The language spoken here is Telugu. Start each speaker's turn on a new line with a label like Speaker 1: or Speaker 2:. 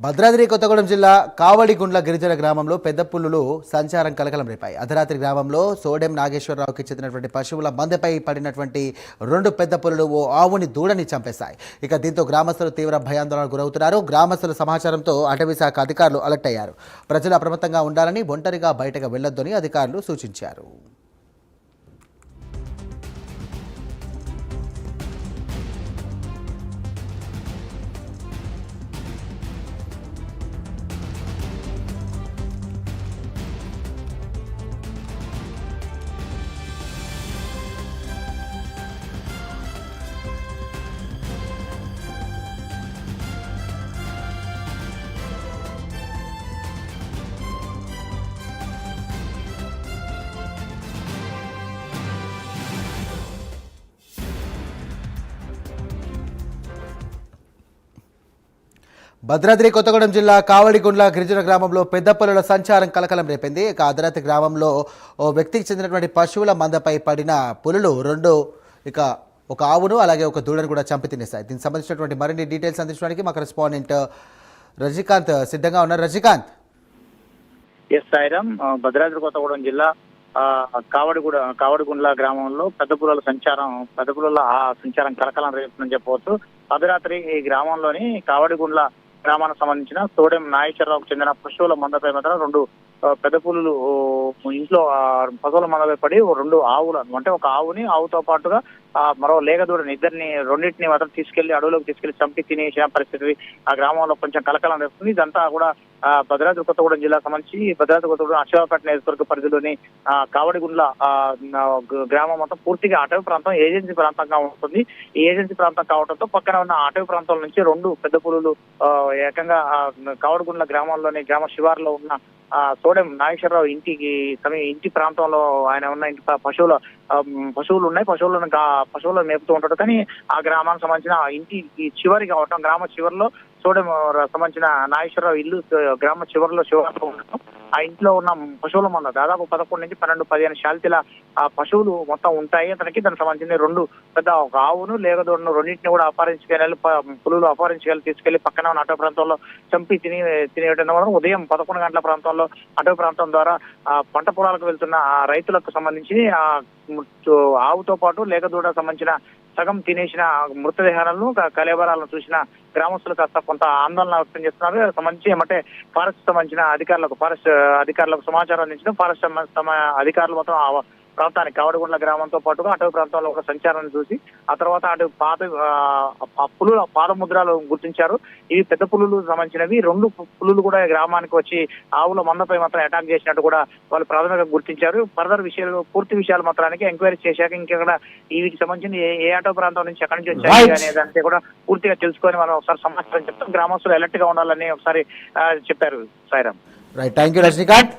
Speaker 1: భద్రాద్రి కొత్తగూడెం జిల్లా కావడిగుండ్ల గిరిజన గ్రామంలో పెద్ద పులులు సంచారం కలకలం రేపాయి. అర్ధరాత్రి గ్రామంలో సోడెం నాగేశ్వరరావుకి చెందినటువంటి పశువుల మందపై పడినటువంటి రెండు పెద్ద పులులు ఓ ఆవుని దూడని చంపేశాయి. ఇక దీంతో గ్రామస్తులు తీవ్ర భయాందోళనకు గురవుతున్నారు. గ్రామస్తుల సమాచారంతో అటవీ శాఖ అధికారులు అలర్ట్ అయ్యారు. ప్రజలు అప్రమత్తంగా ఉండాలని, ఒంటరిగా బయటకు వెళ్లొద్దని అధికారులు సూచించారు. భద్రాద్రి కొత్తగూడెం జిల్లా కావడిగుండ్ల గిరిజన గ్రామంలో పెద్ద పులుల సంచారం కలకలం రేపింది. ఇక అర్ధరాత్రి గ్రామంలో ఓ వ్యక్తికి చెందినటువంటి పశువుల మందపై పడిన పులులు రెండు ఒక ఆవును అలాగే ఒక దూడను కూడా చంపి తినేశాయి. దీనికి సంబంధించినటువంటి మరిన్ని డీటెయిల్స్ అందించడానికి మా కరెస్పాండెంట్ రజనీకాంత్ సిద్ధంగా ఉన్నారు. రజనీకాంత్.
Speaker 2: సాయిరామ్, భద్రాద్రి కొత్తగూడెం జిల్లా కావడిగుండ్ల గ్రామంలో పెద్ద పులుల సంచారం కలకలం రేపుతుందని చెప్పవచ్చు. అర్ధరాత్రి ఈ గ్రామంలోని కావడిగుండ్ల గ్రామానికి సంబంధించిన సోడెం నాగేశ్వరరావుకు చెందిన పశువుల మందపై మాత్రం రెండు పెద్ద పులులు ఇంట్లో పశువుల మందపై పడి రెండు ఆవులు అంటే ఒక ఆవుతో పాటుగా మరో లేగదూడని రెండింటిని మాత్రం అడవులోకి తీసుకెళ్లి చంపి తినేసిన పరిస్థితి ఆ గ్రామంలో కొంచెం కలకలం రేస్తుంది. ఇదంతా కూడా భద్రాద్రి కొత్తగూడెం జిల్లా సంబంధించి భద్రాద్రి కొత్తగూడెం అశ్వాపేట నియోజకవర్గ పరిధిలోని కావడిగుండ్ల గ్రామం మొత్తం పూర్తిగా అటవీ ప్రాంతం, ఏజెన్సీ ప్రాంతంగా ఉంటుంది. ఈ ఏజెన్సీ ప్రాంతం కావడంతో పక్కన ఉన్న అటవీ ప్రాంతాల నుంచి రెండు పెద్ద పులులు ఏకంగా కావడిగుండ్ల గ్రామంలోని గ్రామ శివారులో ఉన్న సోడెం నాగేశ్వరరావు ఇంటి ప్రాంతంలో ఆయన ఉన్న ఇంటి పశువులు ఉన్నాయి. పశువులను మేపుతూ ఉంటాడు. కానీ ఆ గ్రామానికి సంబంధించిన ఇంటి చివరి కావటం, గ్రామ చివరిలో సోడెం సంబంధించిన నాగేశ్వరరావు ఇల్లు గ్రామ చివరిలో శివారులో ఉండటం, ఆ ఇంట్లో ఉన్న పశువుల మంద దాదాపు 11 నుంచి 12-15 శాల్తీల పశువులు మొత్తం ఉంటాయి. దానికి సంబంధించిన రెండు పెద్ద ఒక ఆవును లేగదూడను రెండింటిని కూడా పులులు అపహరించుకెళ్ళి తీసుకెళ్లి పక్కన ఉన్న అటవీ ప్రాంతంలో చంపి తినేయడం వల్ల ఉదయం 11 గంటల ప్రాంతంలో అటవీ ప్రాంతం ద్వారా పంట పొలాలకు వెళ్తున్న రైతులకు సంబంధించి ఆవుతో పాటు లేగదూడకు సంబంధించిన సగం తినేసిన మృతదేహాలను కలేబరాలను చూసిన గ్రామస్తులు కాస్త కొంత ఆందోళన వ్యక్తం చేస్తున్నారు. సంబంధించి ఏమంటే ఫారెస్ట్ అధికారులకు సమాచారం అందించిన ఫారెస్ట్ అధికారులు మొత్తం ప్రాంతానికి కావడిగుండ్ల గ్రామంతో పాటుగా అటవీ ప్రాంతంలో ఒక సంచారాన్ని చూసి ఆ తర్వాత అటు పులుల పాదముద్రాలు గుర్తించారు. ఇవి పెద్ద పులులు సంబంధించినవి. రెండు పులులు కూడా గ్రామానికి వచ్చి ఆవుల మందపై మాత్రం అటాక్ చేసినట్టు కూడా వాళ్ళు ప్రాథమికంగా గుర్తించారు. పూర్తి విషయాలు మాత్రానికి ఎంక్వైరీ చేశాక ఇంకా వీటికి సంబంధించి ఏ అటవీ ప్రాంతం నుంచి ఎక్కడి నుంచి వచ్చాయి అనే దానికి కూడా పూర్తిగా తెలుసుకొని మనం ఒకసారి సమాచారం చెప్తాం. గ్రామస్తులు అలర్ట్ గా ఉండాలని ఒకసారి చెప్పారు. Sairam.
Speaker 1: Right, thank you Rajinikanth.